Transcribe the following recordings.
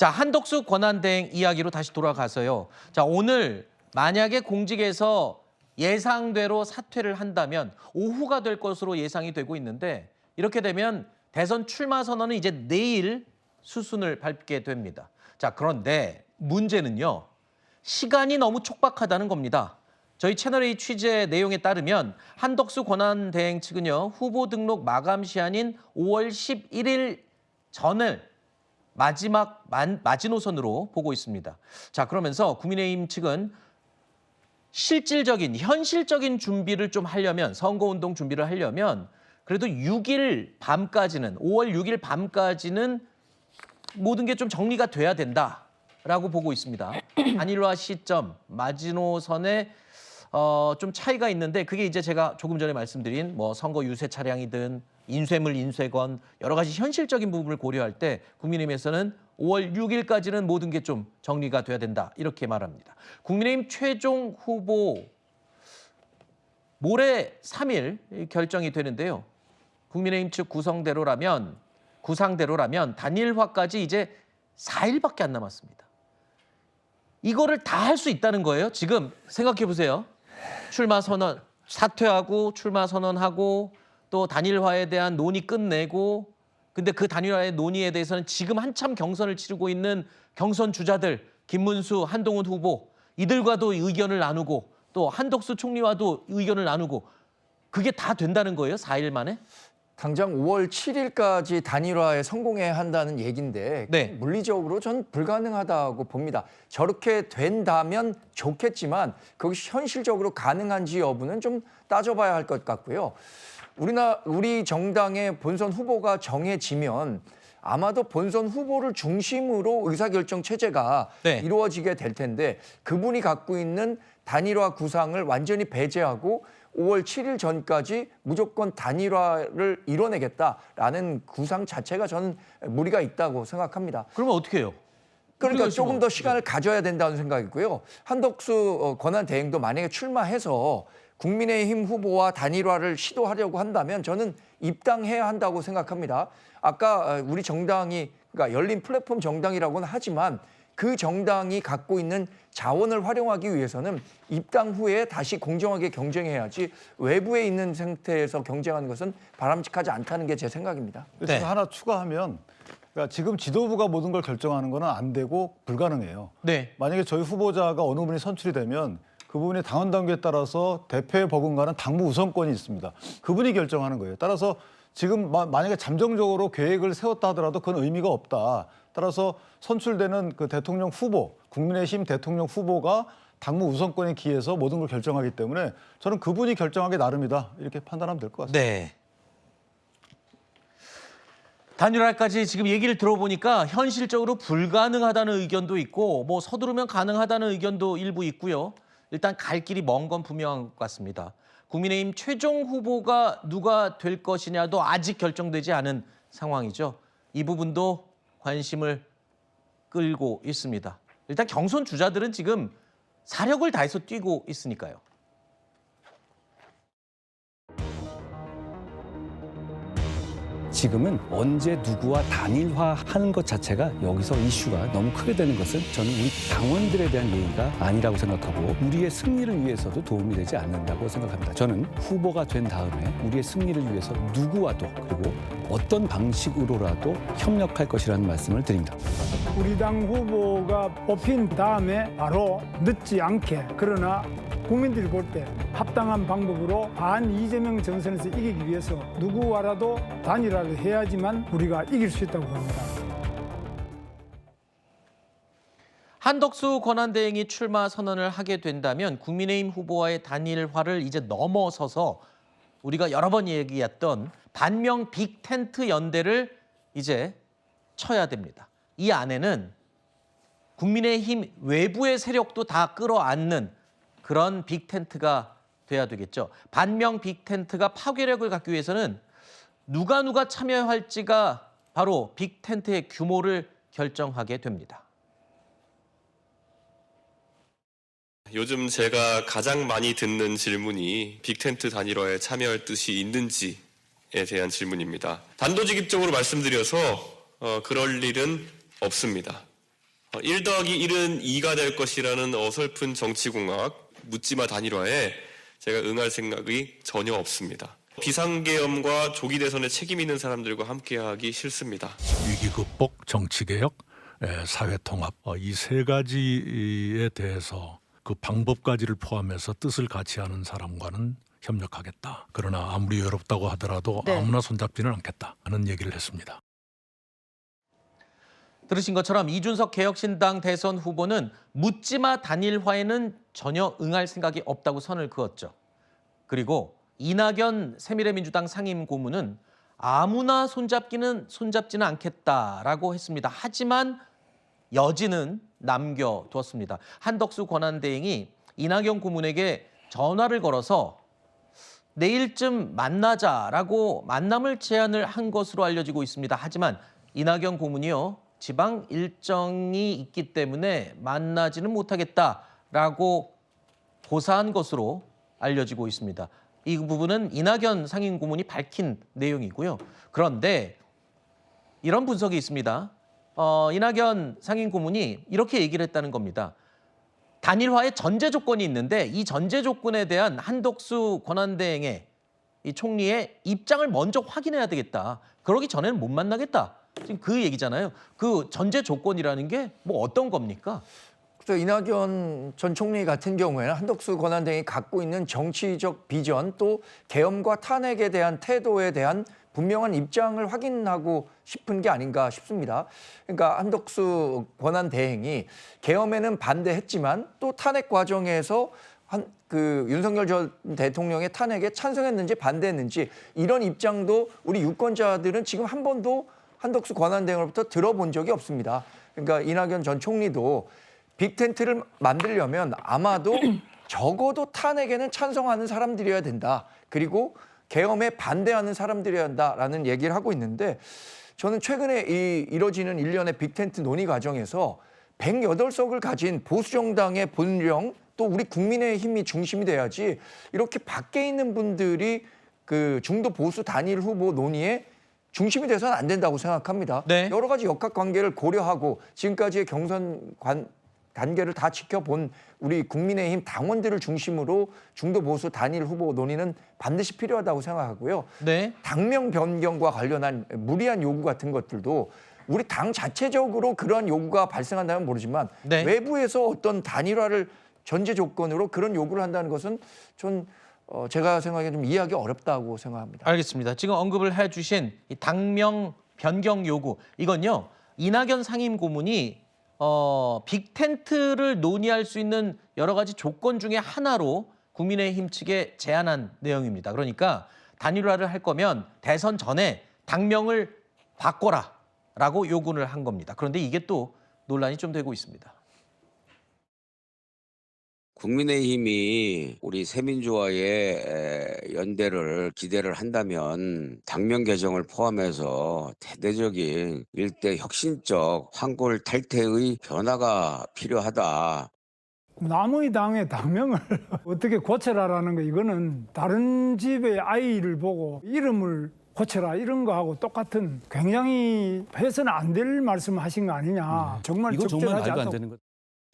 자, 한덕수 권한대행 이야기로 다시 돌아가서요. 자, 오늘 만약에 공직에서 예상대로 사퇴를 한다면 오후가 될 것으로 예상이 되고 있는데 이렇게 되면 대선 출마 선언은 이제 내일 수순을 밟게 됩니다. 자, 그런데 문제는요. 시간이 너무 촉박하다는 겁니다. 저희 채널A 취재 내용에 따르면 한덕수 권한대행 측은요. 후보 등록 마감 시한인 5월 11일 전을 마지막 마지노선으로 보고 있습니다. 자, 그러면서 국민의힘 측은 실질적인 현실적인 준비를 좀 하려면 선거운동 준비를 하려면 그래도 6일 밤까지는 5월 6일 밤까지는 모든 게 좀 정리가 돼야 된다라고 보고 있습니다. 단일화 시점, 마지노선에 좀 차이가 있는데 그게 이제 제가 조금 전에 말씀드린 뭐 선거 유세 차량이든 인쇄물 인쇄건 여러 가지 현실적인 부분을 고려할 때 국민의힘에서는 5월 6일까지는 모든 게 좀 정리가 돼야 된다 이렇게 말합니다. 국민의힘 최종 후보 모레 3일 결정이 되는데요. 국민의힘 측 구상대로라면 단일화까지 이제 4일밖에 안 남았습니다. 이거를 다 할 수 있다는 거예요. 지금 생각해 보세요. 출마 선언, 사퇴하고 출마 선언하고 또 단일화에 대한 논의 끝내고 근데 그 단일화의 논의에 대해서는 지금 한참 경선을 치르고 있는 경선 주자들 김문수, 한동훈 후보 이들과도 의견을 나누고 또 한덕수 총리와도 의견을 나누고 그게 다 된다는 거예요? 4일 만에? 당장 5월 7일까지 단일화에 성공해야 한다는 얘기인데 네. 물리적으로 전 불가능하다고 봅니다. 저렇게 된다면 좋겠지만 그것이 현실적으로 가능한지 여부는 좀 따져봐야 할 것 같고요. 우리 정당의 본선 후보가 정해지면 아마도 본선 후보를 중심으로 의사결정 체제가 네. 이루어지게 될 텐데 그분이 갖고 있는 단일화 구상을 완전히 배제하고 5월 7일 전까지 무조건 단일화를 이뤄내겠다라는 구상 자체가 저는 무리가 있다고 생각합니다. 그러면 어떻게 해요? 그러니까 조금 더 시간을 가져야 된다는 생각이고요. 한덕수 권한대행도 만약에 출마해서 국민의힘 후보와 단일화를 시도하려고 한다면 저는 입당해야 한다고 생각합니다. 아까 우리 정당이 그러니까 열린 플랫폼 정당이라고는 하지만 그 정당이 갖고 있는 자원을 활용하기 위해서는 입당 후에 다시 공정하게 경쟁해야지 외부에 있는 상태에서 경쟁하는 것은 바람직하지 않다는 게 제 생각입니다. 네. 하나 추가하면 그러니까 지금 지도부가 모든 걸 결정하는 건 안 되고 불가능해요. 네. 만약에 저희 후보자가 어느 분이 선출이 되면 그분의 당원 당규에 따라서 대표에 버금가는 당무 우선권이 있습니다. 그분이 결정하는 거예요. 따라서 지금 만약에 잠정적으로 계획을 세웠다 하더라도 그건 의미가 없다. 따라서 선출되는 그 대통령 후보, 국민의힘 대통령 후보가 당무 우선권에 기해서 모든 걸 결정하기 때문에 저는 그분이 결정하기 나름이다. 이렇게 판단하면 될 것 같습니다. 네. 단일화까지 지금 얘기를 들어보니까 현실적으로 불가능하다는 의견도 있고 뭐 서두르면 가능하다는 의견도 일부 있고요. 일단 갈 길이 먼 건 분명한 것 같습니다. 국민의힘 최종 후보가 누가 될 것이냐도 아직 결정되지 않은 상황이죠. 이 부분도 관심을 끌고 있습니다. 일단 경선 주자들은 지금 사력을 다해서 뛰고 있으니까요. 지금은 언제 누구와 단일화하는 것 자체가 여기서 이슈가 너무 크게 되는 것은 저는 우리 당원들에 대한 예의가 아니라고 생각하고 우리의 승리를 위해서도 도움이 되지 않는다고 생각합니다. 저는 후보가 된 다음에 우리의 승리를 위해서 누구와도 그리고 어떤 방식으로라도 협력할 것이라는 말씀을 드립니다. 우리 당 후보가 뽑힌 다음에 바로 늦지 않게 그러나 국민들이 볼 때 합당한 방법으로 반 이재명 전선에서 이기기 위해서 누구와라도 단일화를 해야지만 우리가 이길 수 있다고 봅니다. 한덕수 권한대행이 출마 선언을 하게 된다면 국민의힘 후보와의 단일화를 이제 넘어서서 우리가 여러 번 얘기했던 반명 빅텐트 연대를 이제 쳐야 됩니다. 이 안에는 국민의힘 외부의 세력도 다 끌어안는 그런 빅텐트가 돼야 되겠죠. 반명 빅텐트가 파괴력을 갖기 위해서는 누가 참여할지가 바로 빅텐트의 규모를 결정하게 됩니다. 요즘 제가 가장 많이 듣는 질문이 빅텐트 단일화에 참여할 뜻이 있는지에 대한 질문입니다. 단도직입적으로 말씀드려서 그럴 일은 없습니다. 1 더하기 1은 2가 될 것이라는 어설픈 정치공학, 묻지마 단일화에 제가 응할 생각이 전혀 없습니다. 비상계엄과 조기 대선에 책임 있는 사람들과 함께하기 싫습니다. 위기 극복, 정치개혁, 사회통합 이 세 가지에 대해서 그 방법까지를 포함해서 뜻을 같이 하는 사람과는 협력하겠다. 그러나 아무리 외롭다고 하더라도 네. 아무나 손잡지는 않겠다 하는 얘기를 했습니다. 들으신 것처럼 이준석 개혁신당 대선 후보는 묻지마 단일화에는 전혀 응할 생각이 없다고 선을 그었죠. 그리고 이낙연 새미래민주당 상임고문은 아무나 손잡지는 않겠다라고 했습니다. 하지만 여지는 남겨두었습니다. 한덕수 권한대행이 이낙연 고문에게 전화를 걸어서 내일쯤 만나자라고 만남을 제안을 한 것으로 알려지고 있습니다. 하지만 이낙연 고문이요, 지방 일정이 있기 때문에 만나지는 못하겠다라고 고사한 것으로 알려지고 있습니다. 이 부분은 이낙연 상임고문이 밝힌 내용이고요. 그런데 이런 분석이 있습니다. 이낙연 상임고문이 이렇게 얘기를 했다는 겁니다. 단일화의 전제 조건이 있는데 이 전제 조건에 대한 한덕수 권한대행의 이 총리의 입장을 먼저 확인해야 되겠다. 그러기 전에는 못 만나겠다. 지금 그 얘기잖아요. 그 전제 조건이라는 게 뭐 어떤 겁니까? 그래서 이낙연 전 총리 같은 경우에는 한덕수 권한대행이 갖고 있는 정치적 비전 또 계엄과 탄핵에 대한 태도에 대한 분명한 입장을 확인하고 싶은 게 아닌가 싶습니다. 그러니까 한덕수 권한대행이 계엄에는 반대했지만 또 탄핵 과정에서 윤석열 전 대통령의 탄핵에 찬성했는지 반대했는지 이런 입장도 우리 유권자들은 지금 한 번도 한덕수 권한대행으로부터 들어본 적이 없습니다. 그러니까 이낙연 전 총리도 빅텐트를 만들려면 아마도 적어도 탄핵에는 찬성하는 사람들이어야 된다. 그리고 계엄에 반대하는 사람들이어야 한다라는 얘기를 하고 있는데 저는 최근에 이뤄지는 일련의 빅텐트 논의 과정에서 108석을 가진 보수정당의 본령 또 우리 국민의힘이 중심이 돼야지 이렇게 밖에 있는 분들이 그 중도 보수 단일 후보 논의에 중심이 돼서는 안 된다고 생각합니다. 네. 여러 가지 역학관계를 고려하고 지금까지의 경선 단계를 다 지켜본 우리 국민의힘 당원들을 중심으로 중도 보수 단일 후보 논의는 반드시 필요하다고 생각하고요. 네. 당명 변경과 관련한 무리한 요구 같은 것들도 우리 당 자체적으로 그러한 요구가 발생한다면 모르지만 네. 외부에서 어떤 단일화를 전제 조건으로 그런 요구를 한다는 것은 전 제가 생각에 좀 이해하기 어렵다고 생각합니다. 알겠습니다. 지금 언급을 해주신 이 당명 변경 요구 이건요 이낙연 상임고문이 빅텐트를 논의할 수 있는 여러 가지 조건 중에 하나로 국민의힘 측에 제안한 내용입니다. 그러니까 단일화를 할 거면 대선 전에 당명을 바꿔라라고 요구를 한 겁니다. 그런데 이게 또 논란이 좀 되고 있습니다. 국민의힘이 우리 새민주와의 연대를 기대를 한다면 당명 개정을 포함해서 대대적인 일대 혁신적 황골 탈퇴의 변화가 필요하다. 남의 당의 당명을 어떻게 고쳐라라는 거 이거는 다른 집의 아이를 보고 이름을 고쳐라 이런 거하고 똑같은 굉장히 해서는 안 될 말씀을 하신 거 아니냐. 정말 이건 정말 적절하지 말도 안 않다고. 되는 것.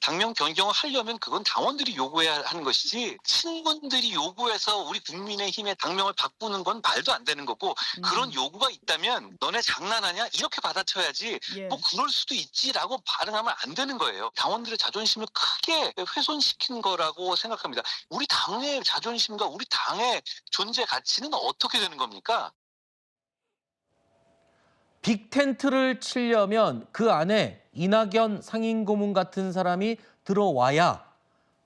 당명 변경을 하려면 그건 당원들이 요구해야 하는 것이지 친문들이 요구해서 우리 국민의힘의 당명을 바꾸는 건 말도 안 되는 거고 그런 요구가 있다면 너네 장난하냐 이렇게 받아쳐야지 뭐 그럴 수도 있지라고 반응하면 안 되는 거예요. 당원들의 자존심을 크게 훼손시킨 거라고 생각합니다. 우리 당의 자존심과 우리 당의 존재 가치는 어떻게 되는 겁니까? 빅텐트를 치려면 그 안에 이낙연 상임고문 같은 사람이 들어와야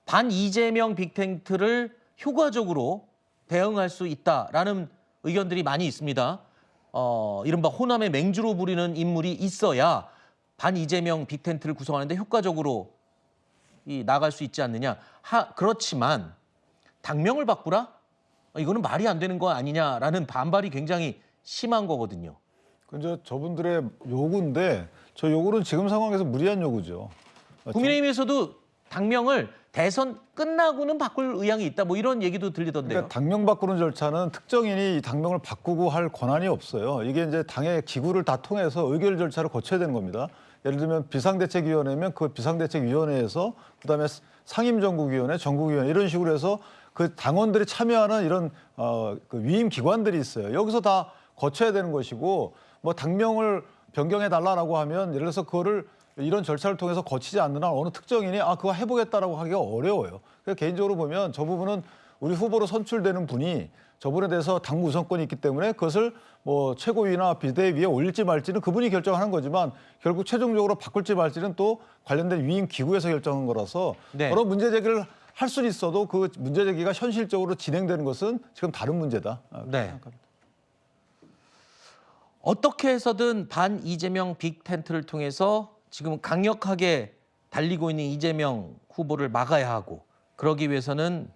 반 이재명 빅텐트를 효과적으로 대응할 수 있다라는 의견들이 많이 있습니다. 이른바 호남의 맹주로 부리는 인물이 있어야 반 이재명 빅텐트를 구성하는데 효과적으로 나갈 수 있지 않느냐. 그렇지만 당명을 바꾸라? 이거는 말이 안 되는 거 아니냐라는 반발이 굉장히 심한 거거든요. 근데 저분들의 요구인데 저 요구는 지금 상황에서 무리한 요구죠. 국민의힘에서도 당명을 대선 끝나고는 바꿀 의향이 있다. 뭐 이런 얘기도 들리던데요. 그러니까 당명 바꾸는 절차는 특정인이 이 당명을 바꾸고 할 권한이 없어요. 이게 이제 당의 기구를 다 통해서 의결 절차를 거쳐야 되는 겁니다. 예를 들면 비상대책위원회면 그 비상대책위원회에서 그다음에 상임정국위원회, 정국위원회 이런 식으로 해서 그 당원들이 참여하는 이런 그 위임 기관들이 있어요. 여기서 다 거쳐야 되는 것이고 뭐 당명을 변경해 달라라고 하면 예를 들어서 그거를 이런 절차를 통해서 거치지 않는 한 어느 특정인이 그거 해보겠다라고 하기가 어려워요. 그래서 개인적으로 보면 저 부분은 우리 후보로 선출되는 분이 저분에 대해서 당무 우선권이 있기 때문에 그것을 뭐 최고위나 비대위에 올릴지 말지는 그분이 결정하는 거지만 결국 최종적으로 바꿀지 말지는 또 관련된 위임 기구에서 결정한 거라서 네. 여러 문제 제기를 할 수는 있어도 그 문제 제기가 현실적으로 진행되는 것은 지금 다른 문제다. 네. 어떻게 해서든 반 이재명 빅텐트를 통해서 지금 강력하게 달리고 있는 이재명 후보를 막아야 하고 그러기 위해서는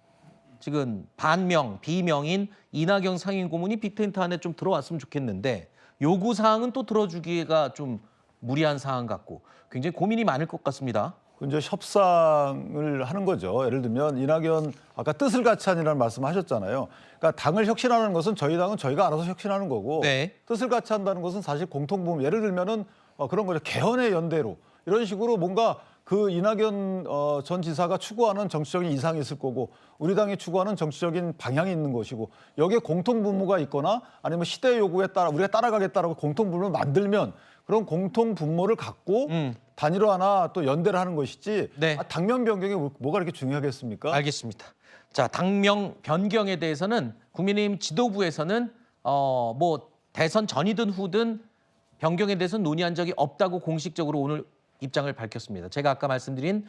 지금 반명, 비명인 이낙연 상임고문이 빅텐트 안에 좀 들어왔으면 좋겠는데 요구 사항은 또 들어주기가 좀 무리한 사항 같고 굉장히 고민이 많을 것 같습니다. 이제 협상을 하는 거죠. 예를 들면 이낙연 아까 뜻을 같이 하니라는 말씀하셨잖아요. 그러니까 당을 혁신하는 것은 저희 당은 저희가 알아서 혁신하는 거고 네. 뜻을 같이 한다는 것은 사실 공통분 예를 들면은 그런 거죠. 개헌의 연대로 이런 식으로 뭔가 그 이낙연 전 지사가 추구하는 정치적인 이상이 있을 거고 우리 당이 추구하는 정치적인 방향이 있는 것이고 여기에 공통분모가 있거나 아니면 시대 요구에 따라 우리가 따라가겠다라고 공통분모를 만들면 그런 공통분모를 갖고 단일화나 또 연대를 하는 것이지 네. 당면 변경이 뭐가 그렇게 중요하겠습니까? 알겠습니다. 자, 당명 변경에 대해서는 국민의힘 지도부에서는 뭐 대선 전이든 후든 변경에 대해서는 논의한 적이 없다고 공식적으로 오늘 입장을 밝혔습니다. 제가 아까 말씀드린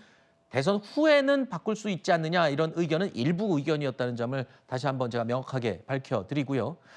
대선 후에는 바꿀 수 있지 않느냐 이런 의견은 일부 의견이었다는 점을 다시 한번 제가 명확하게 밝혀드리고요.